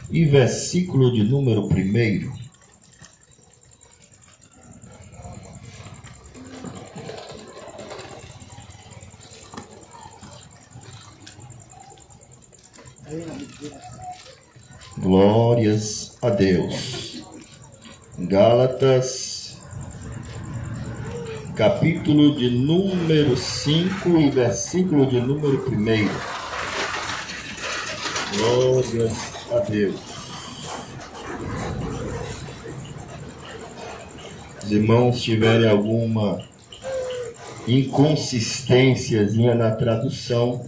e versículo de número 1. Glórias a Deus. Gálatas, capítulo de número 5 e versículo de número 1. Glórias a Deus. Os irmãos tiverem alguma inconsistênciazinha na tradução,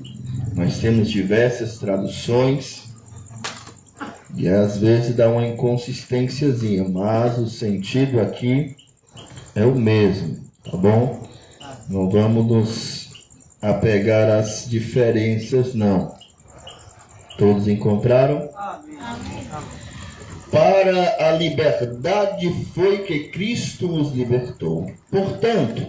nós temos diversas traduções e às vezes dá uma inconsistênciazinha, mas o sentido aqui é o mesmo, tá bom? Não vamos nos apegar às diferenças, não. Todos encontraram? Para a liberdade foi que Cristo nos libertou. Portanto,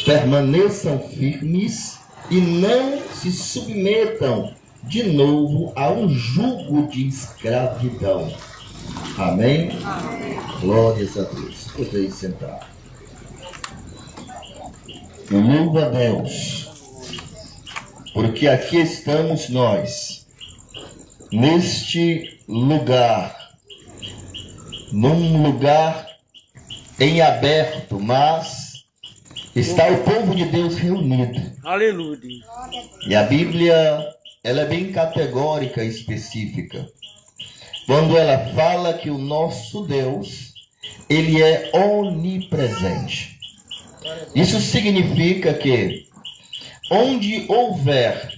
permaneçam firmes e não se submetam de novo a um jugo de escravidão. Amém? Amém. Glórias a Deus. Podeis sentar. Louva a Deus, porque aqui estamos nós, neste lugar, num lugar em aberto, mas está o povo de Deus reunido. Aleluia. E a Bíblia, ela é bem categórica e específica. Quando ela fala que o nosso Deus, ele é onipresente. Isso significa que onde houver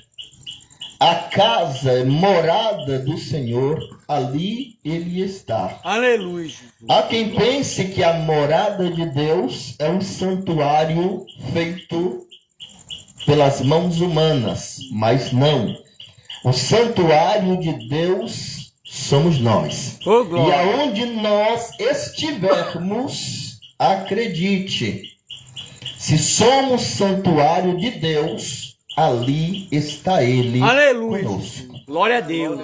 a casa, morada do Senhor, ali ele está. Aleluia. Há quem pense que a morada de Deus é um santuário feito pelas mãos humanas, mas não. O santuário de Deus somos nós. Oh, glória. E aonde nós estivermos, acredite, se somos santuário de Deus, ali está Ele. Aleluia. Conosco. Glória a Deus.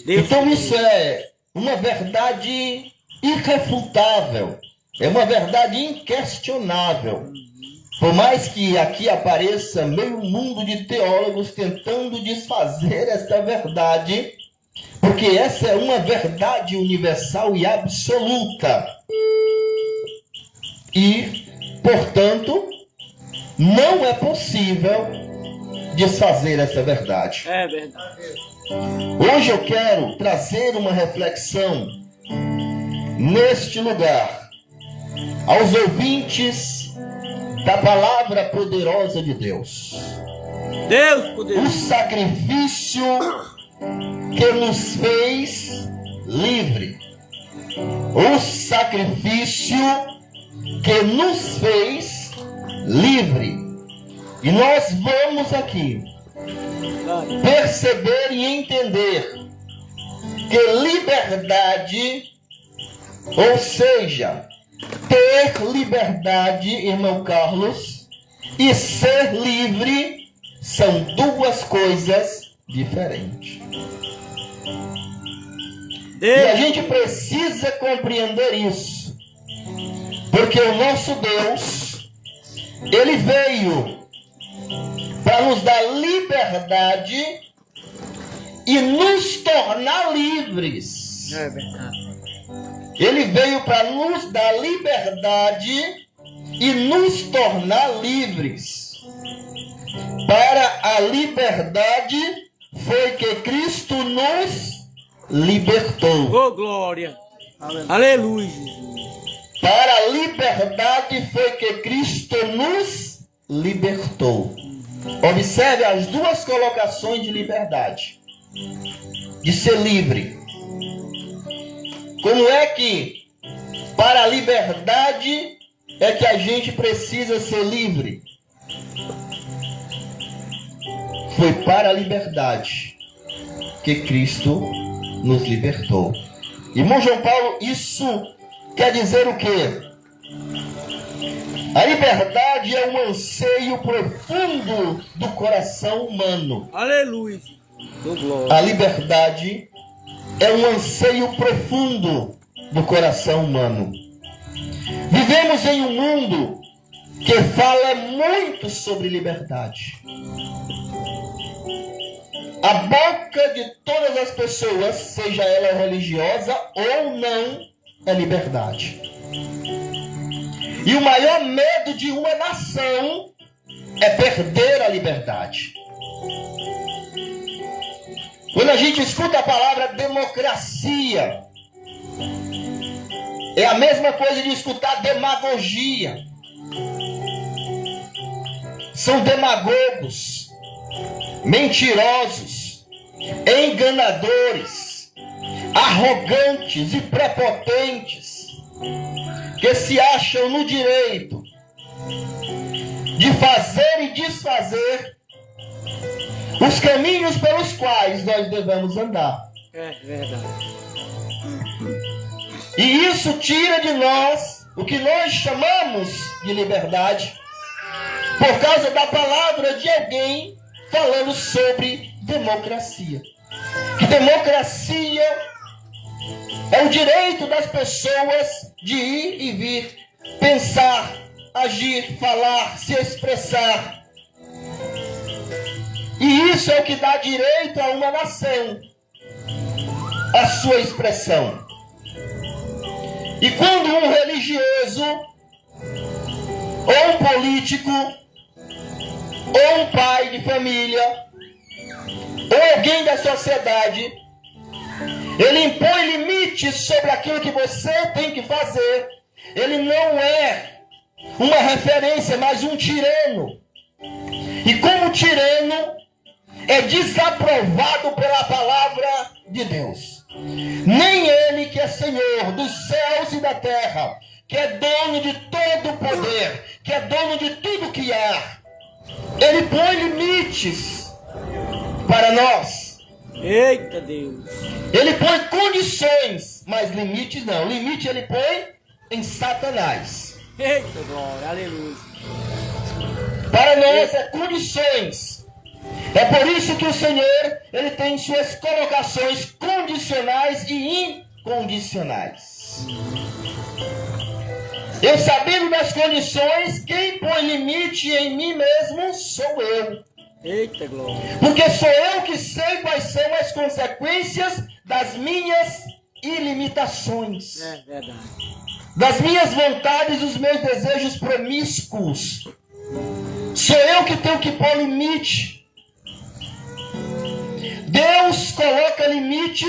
Então isso é uma verdade irrefutável, é uma verdade inquestionável. Por mais que aqui apareça meio mundo de teólogos tentando desfazer esta verdade, porque essa é uma verdade universal e absoluta. E, portanto, não é possível desfazer essa verdade. É verdade. Hoje eu quero trazer uma reflexão neste lugar aos ouvintes da palavra poderosa de Deus. Deus poderoso. O sacrifício que nos fez livre. O sacrifício que nos fez livre. E nós vamos aqui perceber e entender que liberdade, ou seja, ter liberdade, irmão Carlos, e ser livre são duas coisas diferentes. E a gente precisa compreender isso, porque o nosso Deus, ele veio para nos dar liberdade e nos tornar livres. É verdade. Ele veio para nos dar liberdade e nos tornar livres. Para a liberdade foi que Cristo nos libertou. Oh, glória. Aleluia, Jesus. Para a liberdade foi que Cristo nos libertou. Observe as duas colocações de liberdade, de ser livre. Como é que para a liberdade é que a gente precisa ser livre? Foi para a liberdade que Cristo nos libertou. Irmão João Paulo, isso quer dizer o quê? A liberdade é um anseio profundo do coração humano. Aleluia. A liberdade é um anseio profundo do coração humano. Vivemos em um mundo que fala muito sobre liberdade. A boca de todas as pessoas, seja ela religiosa ou não, é liberdade. E o maior medo de uma nação é perder a liberdade. Quando a gente escuta a palavra democracia, é a mesma coisa de escutar demagogia. São demagogos, mentirosos, enganadores, arrogantes e prepotentes, que se acham no direito de fazer e desfazer os caminhos pelos quais nós devemos andar. É verdade. E isso tira de nós o que nós chamamos de liberdade, por causa da palavra de alguém falando sobre democracia. Que democracia é o direito das pessoas de ir e vir, pensar, agir, falar, se expressar. E isso é o que dá direito a uma nação, a sua expressão. E quando um religioso, ou um político, ou um pai de família, ou alguém da sociedade, ele impõe limites sobre aquilo que você tem que fazer, ele não é uma referência, mas um tirano. E como tirano, é desaprovado pela palavra de Deus. Nem ele, que é Senhor dos céus e da terra, que é dono de todo o poder, que é dono de tudo que há, ele põe limites para nós. Eita Deus. Ele põe condições, mas limites não. Limite ele põe em Satanás. Eita glória, aleluia. Para nós é condições. É por isso que o Senhor, ele tem suas colocações condicionais e incondicionais. Eu sabendo das condições, quem põe limite em mim mesmo sou eu. Eita glória. Porque sou eu que sei quais são as consequências das minhas ilimitações. É verdade. Das minhas vontades, dos meus desejos promíscuos. Sou eu que tenho que pôr limite. Deus coloca limite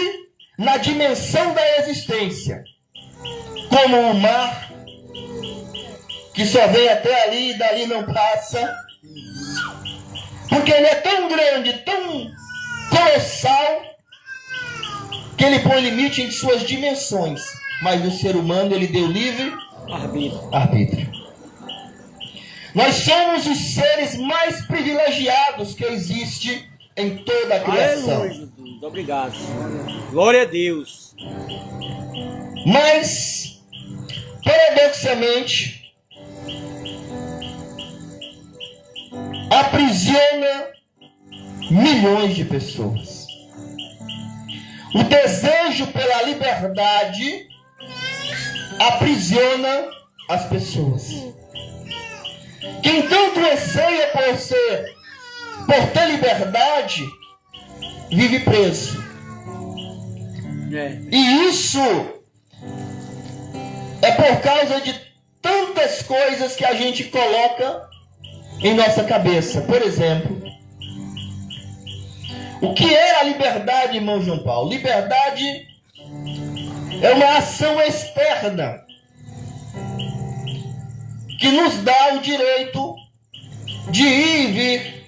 na dimensão da existência. Como o mar, que só vem até ali e dali não passa. Porque ele é tão grande, tão colossal, que ele põe limite em suas dimensões. Mas o ser humano, ele deu livre arbítrio. Nós somos os seres mais privilegiados que existe em toda a criação. Aleluia, Jesus. Obrigado, Senhor. Glória a Deus. Mas, paradoxalmente, aprisiona milhões de pessoas. O desejo pela liberdade aprisiona as pessoas. Quem tanto anseia por ter liberdade, vive preso. E isso é por causa de tantas coisas que a gente coloca em nossa cabeça. Por exemplo, o que é a liberdade, irmão João Paulo? Liberdade é uma ação externa que nos dá o direito de ir e vir,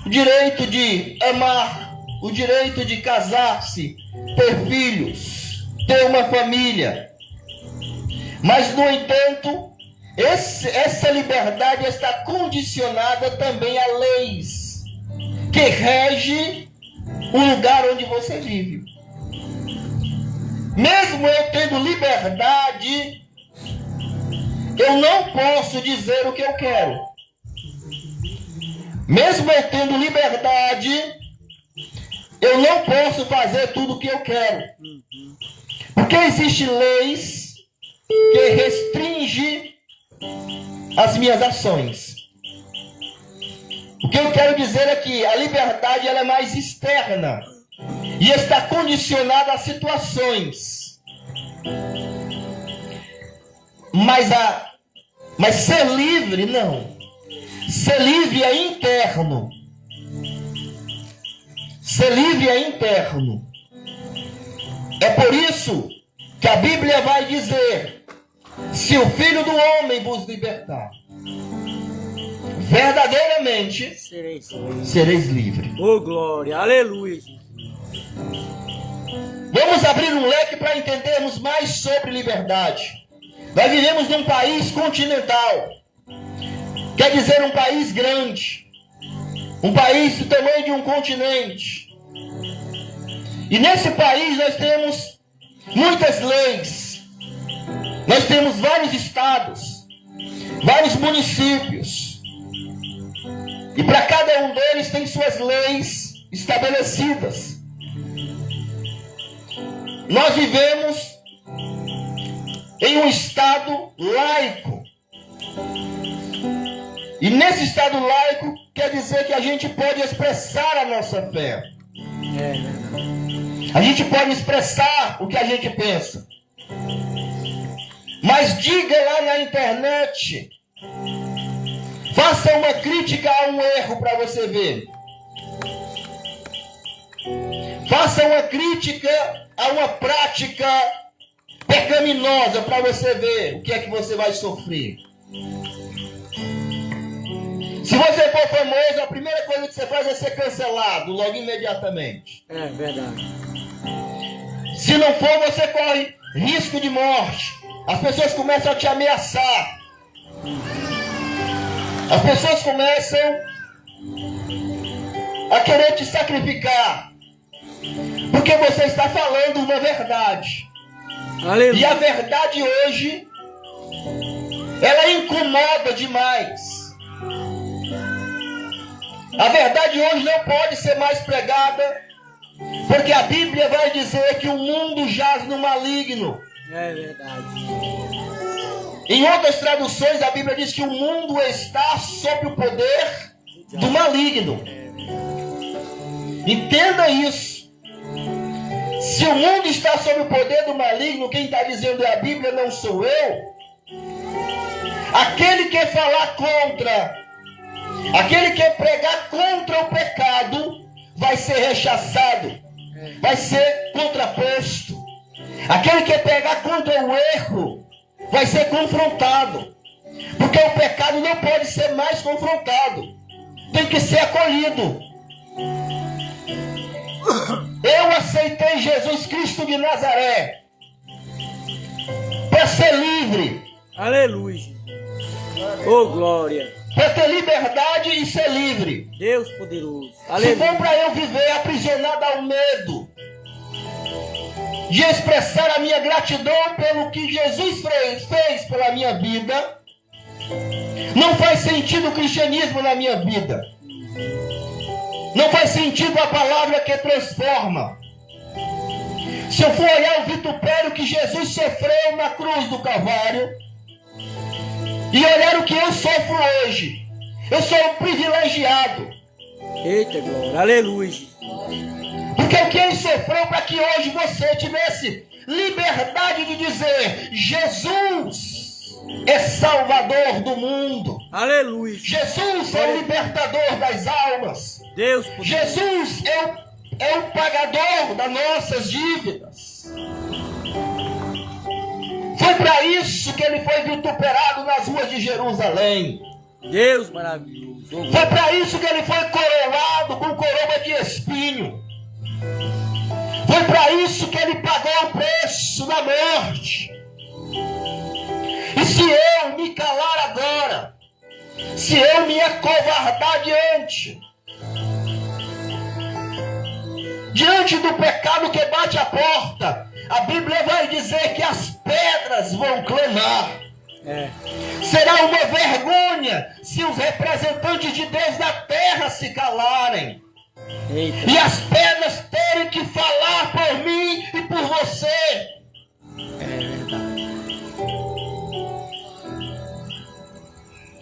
o direito de amar, o direito de casar-se, ter filhos, ter uma família. Mas, no entanto, essa liberdade está condicionada também a leis que regem o lugar onde você vive. Mesmo eu tendo liberdade, eu não posso dizer o que eu quero. Mesmo eu tendo liberdade, eu não posso fazer tudo o que eu quero. Porque existem leis que restringem as minhas ações. O que eu quero dizer é que a liberdade ela é mais externa e está condicionada a situações. Mas ser livre, não. Ser livre é interno. Ser livre é interno. É por isso que a Bíblia vai dizer: se o Filho do Homem vos libertar, verdadeiramente sereis livres. Oh, glória, aleluia. Vamos abrir um leque para entendermos mais sobre liberdade. Nós vivemos num país continental. Quer dizer, um país grande. Um país do tamanho de um continente. E nesse país nós temos muitas leis. Nós temos vários estados, vários municípios. E para cada um deles tem suas leis estabelecidas. Nós vivemos em um estado laico. E nesse estado laico quer dizer que a gente pode expressar a nossa fé. A gente pode expressar o que a gente pensa. Mas diga lá na internet, faça uma crítica a um erro para você ver. Faça uma crítica a uma prática pecaminosa para você ver o que é que você vai sofrer. Se você for famoso, a primeira coisa que você faz é ser cancelado logo imediatamente. É verdade. Se não for, você corre risco de morte. As pessoas começam a te ameaçar. As pessoas começam a querer te sacrificar. Porque você está falando uma verdade. Aleluia. E a verdade hoje, ela incomoda demais. A verdade hoje não pode ser mais pregada, porque a Bíblia vai dizer que o mundo jaz no maligno. É verdade. Em outras traduções, a Bíblia diz que o mundo está sob o poder do maligno. Entenda isso. Se o mundo está sob o poder do maligno, quem está dizendo é a Bíblia, não sou eu. Aquele que falar contra, aquele que pregar contra o pecado, vai ser rechaçado, vai ser contraposto. Aquele que pregar contra o erro, vai ser confrontado. Porque o pecado não pode ser mais confrontado, tem que ser acolhido. Eu aceitei Jesus Cristo de Nazaré para ser livre. Aleluia. Oh, glória. Para ter liberdade e ser livre. Deus poderoso. Se Aleluia. for para eu viver aprisionado ao medo de expressar a minha gratidão pelo que Jesus fez pela minha vida, não faz sentido o cristianismo na minha vida. Não faz sentido a palavra que transforma. Se eu for olhar o vitupério que Jesus sofreu na cruz do Calvário e olhar o que eu sofro hoje, eu sou um privilegiado. Eita, glória. Aleluia. Porque o que ele sofreu para que hoje você tivesse liberdade de dizer: Jesus é Salvador do mundo. Aleluia. Jesus é o libertador das almas. Deus poderoso. Jesus é o pagador das nossas dívidas. Foi para isso que ele foi vituperado nas ruas de Jerusalém. Deus maravilhoso. Oh, Foi para isso que ele foi coroado com coroa de espinho. Foi para isso que ele pagou o preço da morte. E se eu me calar agora, se eu me acovardar diante do pecado que bate a porta, a Bíblia vai dizer que as pedras vão clamar. Será uma vergonha se os representantes de Deus da terra se calarem. Eita. E as pedras terem que falar por mim e por você. É verdade.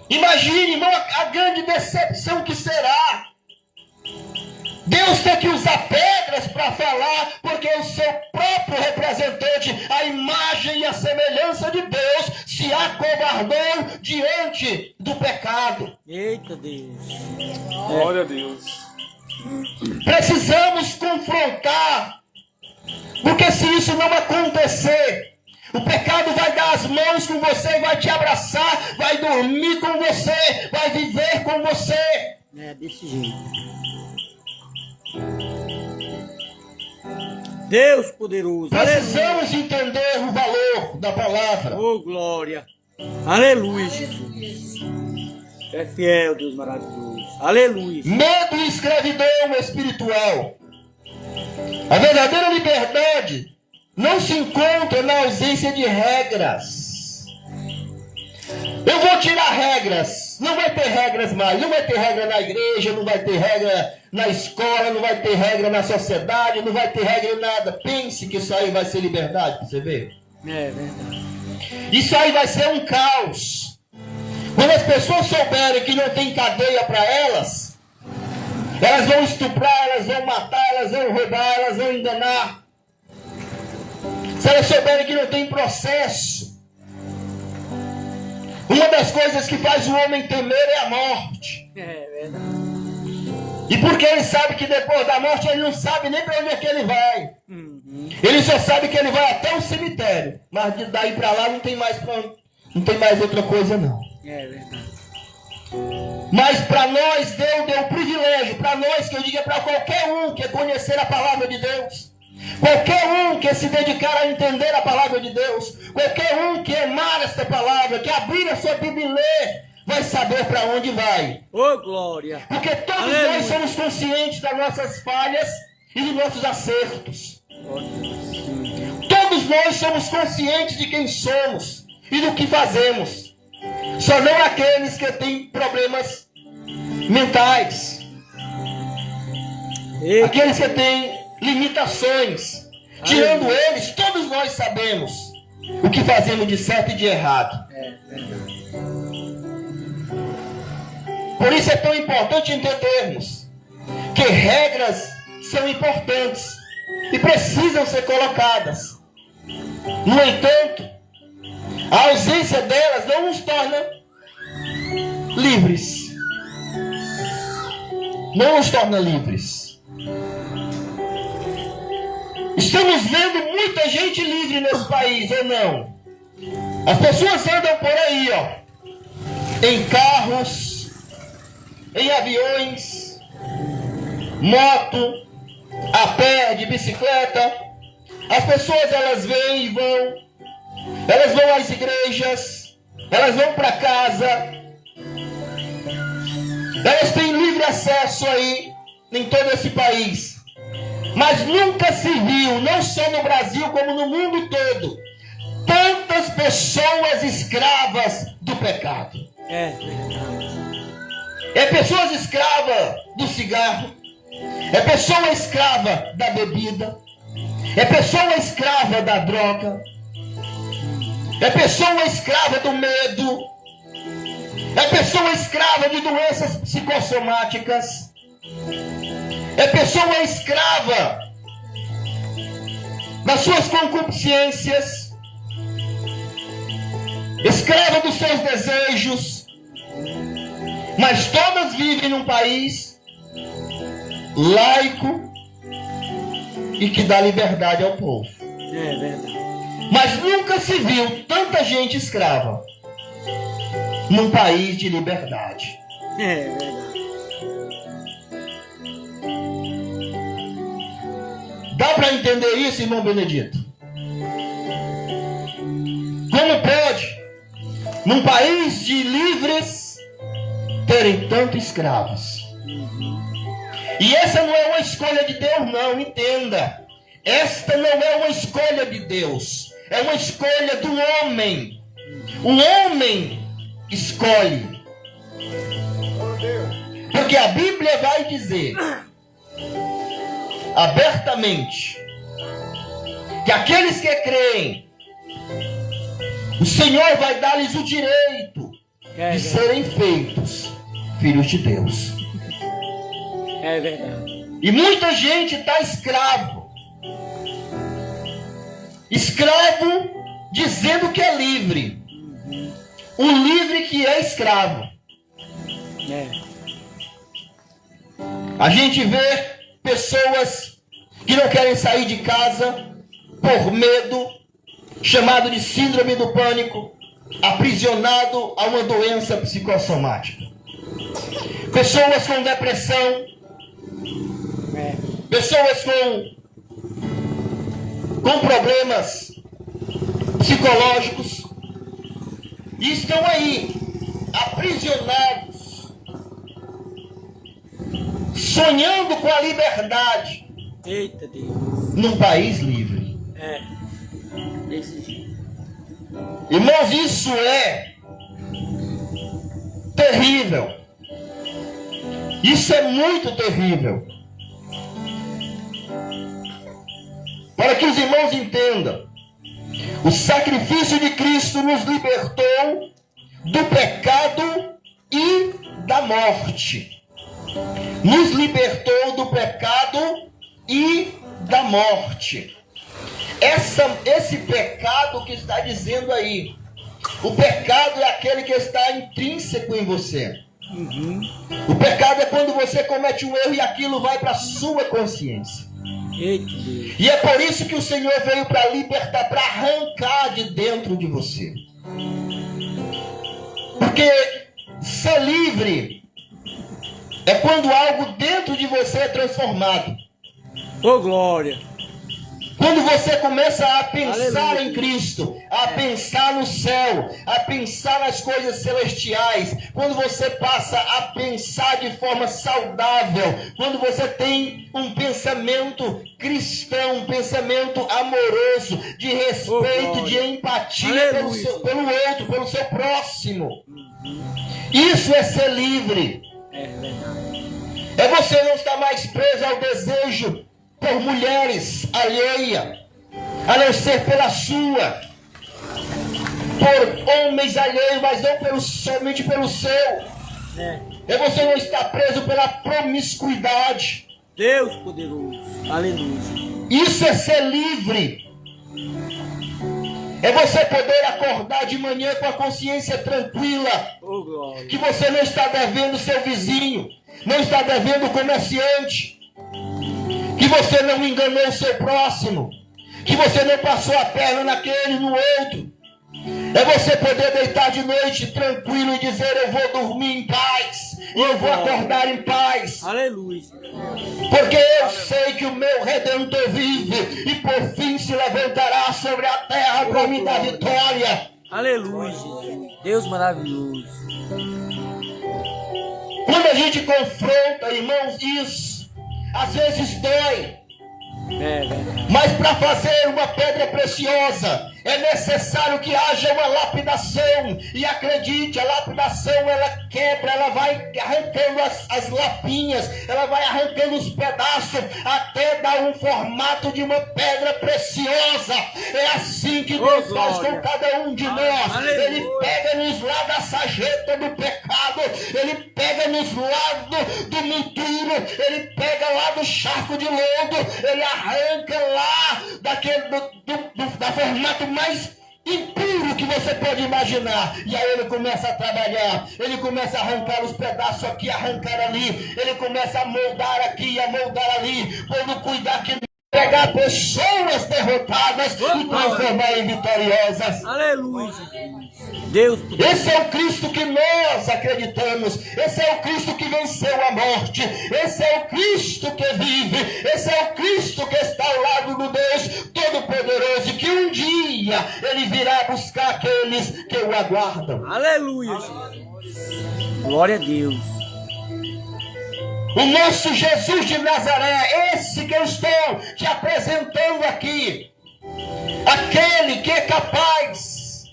Imagine, irmão, a grande decepção que será. Deus tem que usar pedras para falar, porque o seu próprio representante, a imagem e a semelhança de Deus, se acovardou diante do pecado. Eita Deus. Glória a Deus. Precisamos confrontar, porque se isso não acontecer, o pecado vai dar as mãos com você, vai te abraçar, vai dormir com você, vai viver com você. É desse jeito. Deus poderoso. Aleluia. Precisamos entender o valor da palavra. Oh, glória. Aleluia, Jesus. É fiel, Deus maravilhoso. Aleluia. Medo e escravidão espiritual. A verdadeira liberdade não se encontra na ausência de regras. Eu vou tirar regras. Não vai ter regras mais. Não vai ter regra na igreja, não vai ter regra na escola, não vai ter regra na sociedade, não vai ter regra em nada. Pense que isso aí vai ser liberdade, pra você ver. É verdade. Isso aí vai ser um caos. Quando as pessoas souberem que não tem cadeia para elas, elas vão estuprar, elas vão matar, elas vão roubar, elas vão enganar. Se elas souberem que não tem processo, uma das coisas que faz o homem temer é a morte. É verdade. E porque ele sabe que depois da morte ele não sabe nem para onde é que ele vai. Ele só sabe que ele vai até o cemitério. Mas daí para lá não tem mais outra coisa não. É verdade. Mas para nós Deus deu o privilégio, para nós, que eu digo, para qualquer um que conhecer a palavra de Deus, qualquer um que se dedicar a entender a palavra de Deus, qualquer um que amar esta palavra, que abrir a sua Bíblia e ler, vai saber para onde vai. Oh, glória. Porque todos Aleluia. nós somos conscientes das nossas falhas e dos nossos acertos. Todos nós somos conscientes de quem somos e do que fazemos. Só não aqueles que têm problemas mentais. Eita. Aqueles que têm limitações. Tirando eles, todos nós sabemos o que fazemos de certo e de errado. É verdade. Por isso é tão importante entendermos que regras são importantes e precisam ser colocadas. No entanto, a ausência delas não nos torna livres. Não nos torna livres. Estamos vendo muita gente livre nesse país, ou não? As pessoas andam por aí, ó, em carros, em aviões, moto, a pé, de bicicleta. As pessoas, elas vêm e vão. Elas vão às igrejas, elas vão para casa. Elas têm livre acesso aí em todo esse país. Mas nunca se viu, não só no Brasil como no mundo todo, tantas pessoas escravas do pecado. É verdade. É pessoas escravas do cigarro. É pessoa escrava da bebida. É pessoa escrava da droga. É pessoa escrava do medo. É pessoa escrava de doenças psicossomáticas. É pessoa escrava das suas concupiscências. Escrava dos seus desejos. Mas todas vivem num país laico e que dá liberdade ao povo. É verdade. Mas nunca se viu tanta gente escrava num país de liberdade. É verdade. Dá para entender isso, irmão Benedito? Como pode, num país de livres, terem tantos escravos? E essa não é uma escolha de Deus, não, entenda. Esta não é uma escolha de Deus, é uma escolha do homem. O homem escolhe. Porque a Bíblia vai dizer abertamente que aqueles que creem, o Senhor vai dar-lhes o direito de serem feitos filhos de Deus. É verdade. E muita gente está escravo. Escravo dizendo que é livre. Um livre que é escravo. A gente vê pessoas que não querem sair de casa por medo, chamado de síndrome do pânico, aprisionado a uma doença psicossomática. Pessoas com depressão, pessoas com problemas psicológicos, e estão aí, aprisionados, sonhando com a liberdade. Eita Deus. Num país livre. Desse jeito. Irmãos, isso é terrível. Isso é muito terrível. Para que os irmãos entendam, o sacrifício de Cristo nos libertou do pecado e da morte. Nos libertou do pecado e da morte. Esse pecado que está dizendo aí, o pecado é aquele que está intrínseco em você. O pecado é quando você comete um erro e aquilo vai para a sua consciência. E é por isso que o Senhor veio para libertar, para arrancar de dentro de você. Porque ser livre é quando algo dentro de você é transformado. Ô glória! Quando você começa a pensar Aleluia. em Cristo, a pensar no céu, a pensar nas coisas celestiais, quando você passa a pensar de forma saudável, quando você tem um pensamento cristão, um pensamento amoroso, de respeito, de empatia pelo outro, pelo seu próximo. Isso é ser livre. É verdade. É você não estar mais preso ao desejo por mulheres alheia, a não ser pela sua, por homens alheios, mas não somente pelo seu. É você não estar preso pela promiscuidade. Deus poderoso. Aleluia. Isso é ser livre. É você poder acordar de manhã com a consciência tranquila, Ô glória. que você não está devendo seu vizinho, não está devendo o comerciante, que você não enganou o seu próximo, que você não passou a perna naquele, no outro. É você poder deitar de noite tranquilo e dizer: eu vou dormir em paz, eu vou acordar em paz. Aleluia. Porque eu sei que o meu Redentor vive e por fim se levantará sobre a terra para me dar vitória. Aleluia, Jesus. Deus maravilhoso. Quando a gente confronta, irmãos, isso às vezes dói. É verdade. Mas para fazer uma pedra preciosa é necessário que haja uma lapidação. E acredite, a lapidação ela quebra, ela vai arrancando as lapinhas, ela vai arrancando os pedaços até dar um formato de uma pedra preciosa. É assim que Deus faz com cada um de nós. Aleluia. Ele pega-nos lá da sarjeta do pecado, ele pega-nos lá do monturo, ele pega lá do charco de lodo, ele arranca lá da formato mais impuro que você pode imaginar. E aí ele começa a trabalhar, ele começa a arrancar os pedaços aqui, arrancar ali, ele começa a moldar aqui, a moldar ali, quando cuidar que pegar pessoas derrotadas e transformar em vitoriosas. Aleluia, Jesus. Deus poderoso. Esse é o Cristo que nós acreditamos. Esse é o Cristo que venceu a morte. Esse é o Cristo que vive. Esse é o Cristo que está ao lado do Deus Todo-Poderoso, e que um dia Ele virá buscar aqueles que o aguardam. Aleluia, Jesus. Glória a Deus. O nosso Jesus de Nazaré, esse que eu estou te apresentando aqui, aquele que é capaz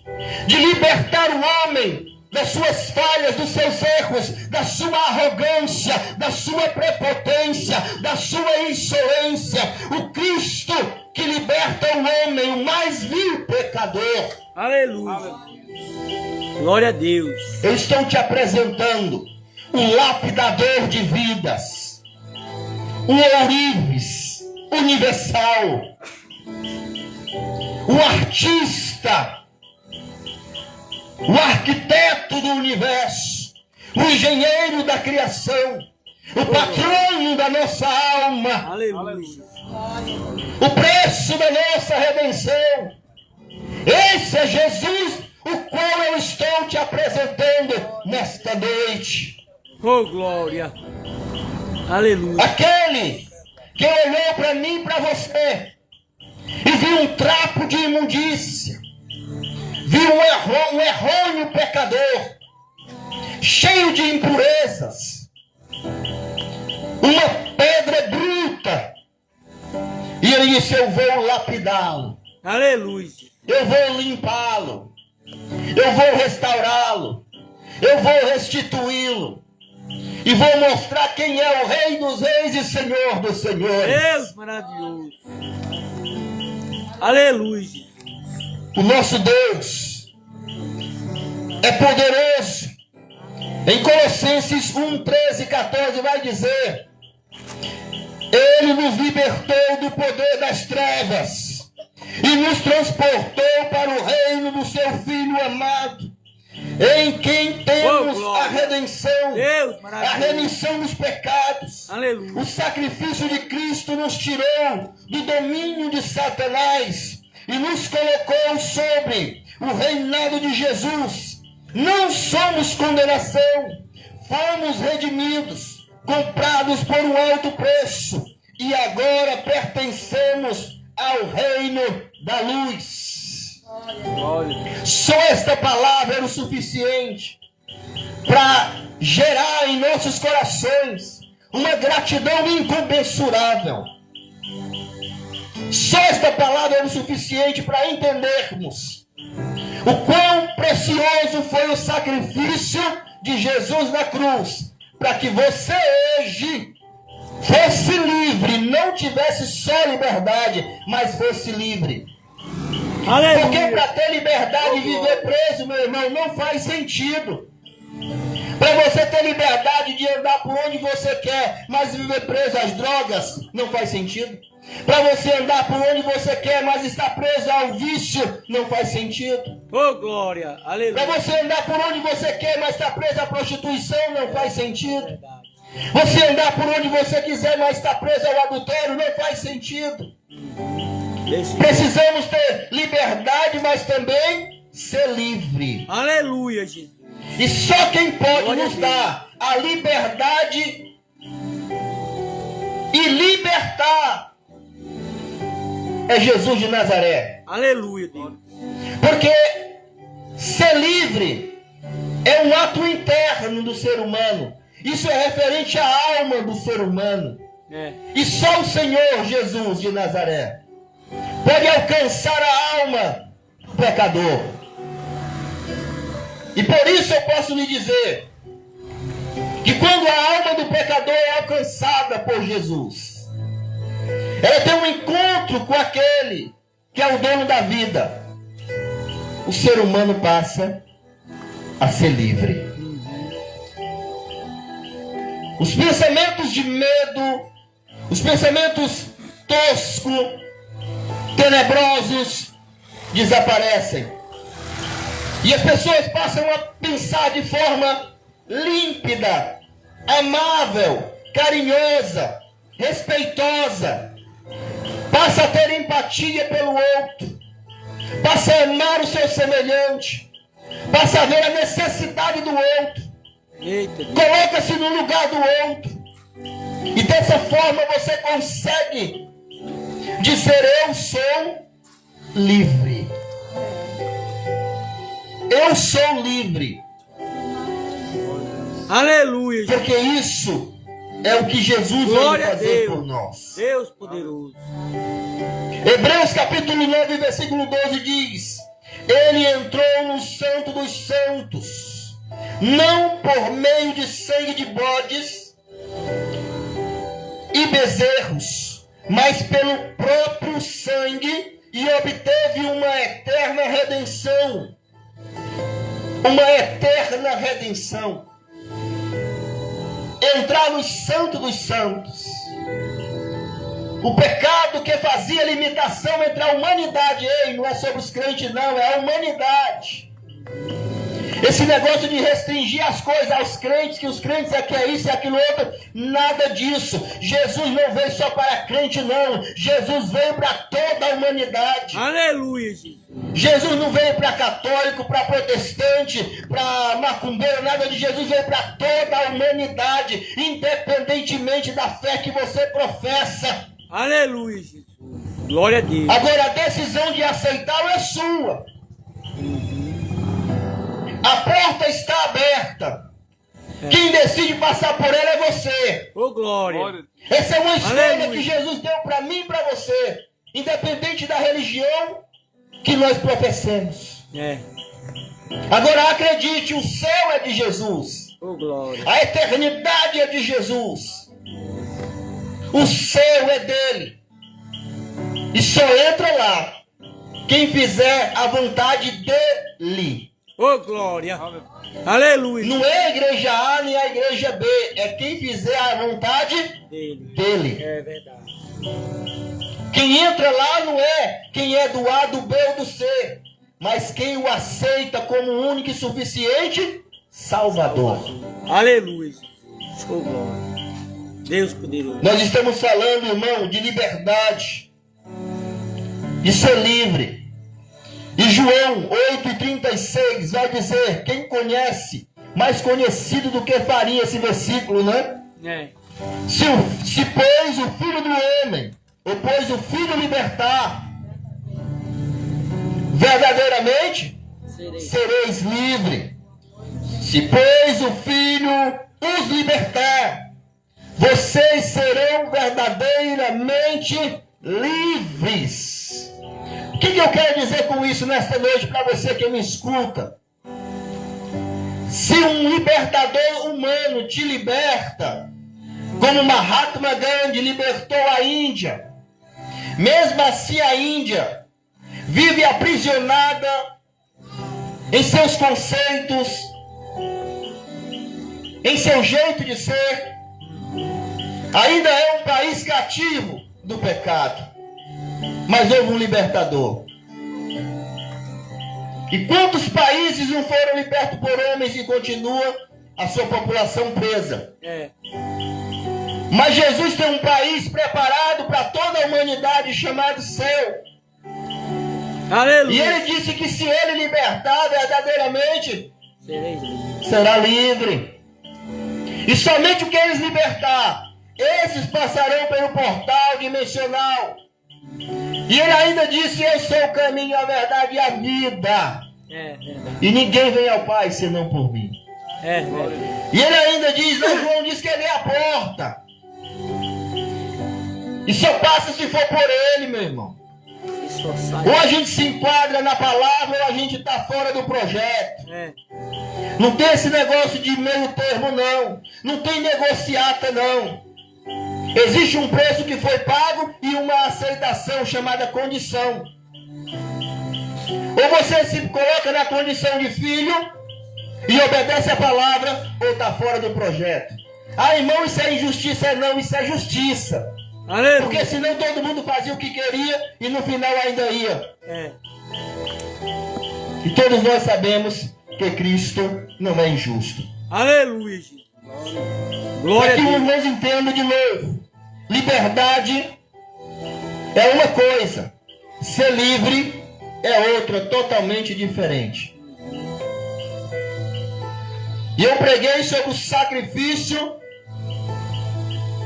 de libertar o homem das suas falhas, dos seus erros, da sua arrogância, da sua prepotência, da sua insolência. O Cristo que liberta o homem, o mais vil pecador. Aleluia. Glória a Deus. Eu estou te apresentando um lapidador de vidas, um ourives universal, o artista, o arquiteto do universo, o engenheiro da criação, o patrono da nossa alma, Aleluia. o preço da nossa redenção. Esse é Jesus, o qual eu estou te apresentando nesta noite. Oh, glória. Aleluia. Aquele que olhou para mim e para você e viu um trapo de imundícia, viu um errôneo pecador, cheio de impurezas, uma pedra bruta, e ele disse: eu vou lapidá-lo, Aleluia. eu vou limpá-lo, eu vou restaurá-lo, eu vou restituí-lo, e vou mostrar quem é o Rei dos Reis e Senhor dos Senhores. Deus maravilhoso. Aleluia. O nosso Deus é poderoso. Em Colossenses 1, 13 e 14 vai dizer: Ele nos libertou do poder das trevas e nos transportou para o reino do seu Filho amado, em quem temos a redenção, Deus a maravilhoso. remissão dos pecados. Aleluia. O sacrifício de Cristo nos tirou do domínio de Satanás e nos colocou sobre o reinado de Jesus. Não somos condenação, fomos redimidos, comprados por um alto preço, e agora pertencemos ao reino da luz. Glória. Só esta palavra era o suficiente para gerar em nossos corações uma gratidão incomensurável. Só esta palavra era o suficiente para entendermos o quão precioso foi o sacrifício de Jesus na cruz, para que você hoje fosse livre, não tivesse só liberdade, mas fosse livre. Porque Aleluia. para ter liberdade e viver preso, meu irmão, não faz sentido. Para você ter liberdade de andar por onde você quer, mas viver preso às drogas, não faz sentido. Para você andar por onde você quer, mas estar preso ao vício, não faz sentido. Oh, glória. Para Aleluia. você andar por onde você quer, mas estar preso à prostituição, não faz sentido. Verdade. Você andar por onde você quiser, mas estar preso ao adultério, não faz sentido. Precisamos ter liberdade, mas também ser livre. Aleluia, Jesus. E só quem pode Glória nos a Deus. dar a liberdade e libertar é Jesus de Nazaré. Aleluia, Deus. Porque ser livre é um ato interno do ser humano. Isso é referente à alma do ser humano. É. E só o Senhor Jesus de Nazaré pode alcançar a alma do pecador. E por isso eu posso lhe dizer que quando a alma do pecador é alcançada por Jesus, ela tem um encontro com aquele que é o dono da vida, o ser humano passa a ser livre. Os pensamentos de medo, os pensamentos toscos, tenebrosos, desaparecem. E as pessoas passam a pensar de forma límpida, amável, carinhosa, respeitosa. Passa a ter empatia pelo outro. Passa a amar o seu semelhante. Passa a ver a necessidade do outro. Eita, Deus. Coloca-se no lugar do outro. E dessa forma você consegue dizer: eu sou livre. Eu sou livre. Aleluia, Jesus. Porque isso é o que Jesus Glória veio a fazer Deus. por nós. Deus poderoso. Hebreus capítulo 9, versículo 12 diz: Ele entrou no santo dos santos não por meio de sangue de bodes e bezerros, mas pelo próprio sangue, e obteve uma eterna redenção. Uma eterna redenção. Entrar no Santo dos Santos. O pecado que fazia limitação entre a humanidade, ei, não é sobre os crentes não, é a humanidade. Esse negócio de restringir as coisas aos crentes, que os crentes aqui é isso e aquilo outro, nada disso. Jesus não veio só para crente não, Jesus veio para toda a humanidade. Aleluia, Jesus. Jesus não veio para católico, para protestante, para macumbeiro, nada de Jesus veio para toda a humanidade, independentemente da fé que você professa. Aleluia, Jesus. Glória a Deus. Agora a decisão de aceitá-lo é sua. A porta está aberta. Quem decide passar por ela é você. Ô, glória. Essa é uma escolha Aleluia. que Jesus deu para mim e para você, independente da religião que nós professemos. É. Agora acredite, o céu é de Jesus. Ô, glória. A eternidade é de Jesus. O céu é dele. E só entra lá quem fizer a vontade dele. Ô, glória. Aleluia. Não é a igreja A nem a igreja B. É quem fizer a vontade dele. É verdade. Quem entra lá não é quem é do A, do B ou do C, mas quem o aceita como único e suficiente Salvador. Aleluia. Ô, glória. Deus poderoso. Nós estamos falando, irmão, de liberdade, de ser livre. E João 8,36 vai dizer, quem conhece, mais conhecido do que faria esse versículo, né? É. Se pois o Filho do Homem, ou pois o Filho libertar, verdadeiramente sereis livres. Se pois o Filho os libertar, vocês serão verdadeiramente livres. O que eu quero dizer com isso nesta noite para você que me escuta? Se um libertador humano te liberta, como Mahatma Gandhi libertou a Índia, mesmo assim a Índia vive aprisionada em seus conceitos, em seu jeito de ser, ainda é um país cativo do pecado. Mas houve um libertador. E quantos países não foram libertos por homens e continua a sua população presa? É. Mas Jesus tem um país preparado para toda a humanidade chamado céu. Aleluia. E ele disse que se ele libertar verdadeiramente, Sereis livres. será livre. E somente o que eles libertar, esses passarão pelo portal dimensional. E ele ainda disse, eu sou o caminho, a verdade e a vida. É verdade. E ninguém vem ao Pai senão por mim. É verdade. E ele ainda diz, não, João diz que ele é a porta. E só passa se for por ele, meu irmão. Ou a gente se enquadra na palavra, ou a gente está fora do projeto. É. Não tem esse negócio de meio termo, não. Não tem negociata, não. Existe um preço que foi pago e uma aceitação chamada condição. Ou você se coloca na condição de filho e obedece a palavra, ou está fora do projeto. Ah, irmão, isso é injustiça. Não, isso é justiça. Aleluia. Porque senão todo mundo fazia o que queria e no final ainda ia. É. E todos nós sabemos que Cristo não é injusto. Aleluia, Jesus. Glória a Aqui os Deus. irmãos entendam de novo. Liberdade é uma coisa. Ser livre é outra, totalmente diferente. E eu preguei sobre o sacrifício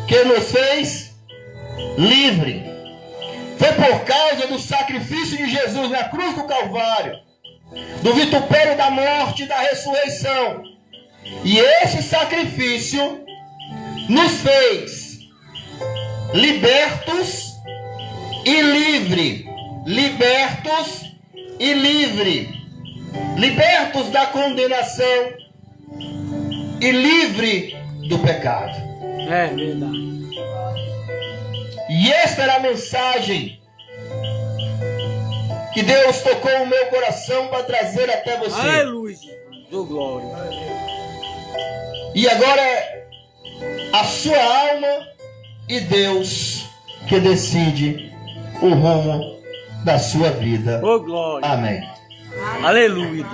que nos fez livre. Foi por causa do sacrifício de Jesus na cruz do Calvário, do vitupério da morte e da ressurreição. E esse sacrifício nos fez libertos e livre. Libertos e livre. Libertos da condenação, e livre do pecado. É verdade. E esta era a mensagem que Deus tocou o meu coração para trazer até você. Aleluia. Do glória. E agora é a sua alma e Deus que decide o rumo da sua vida. Oh glória. Amém. Aleluia.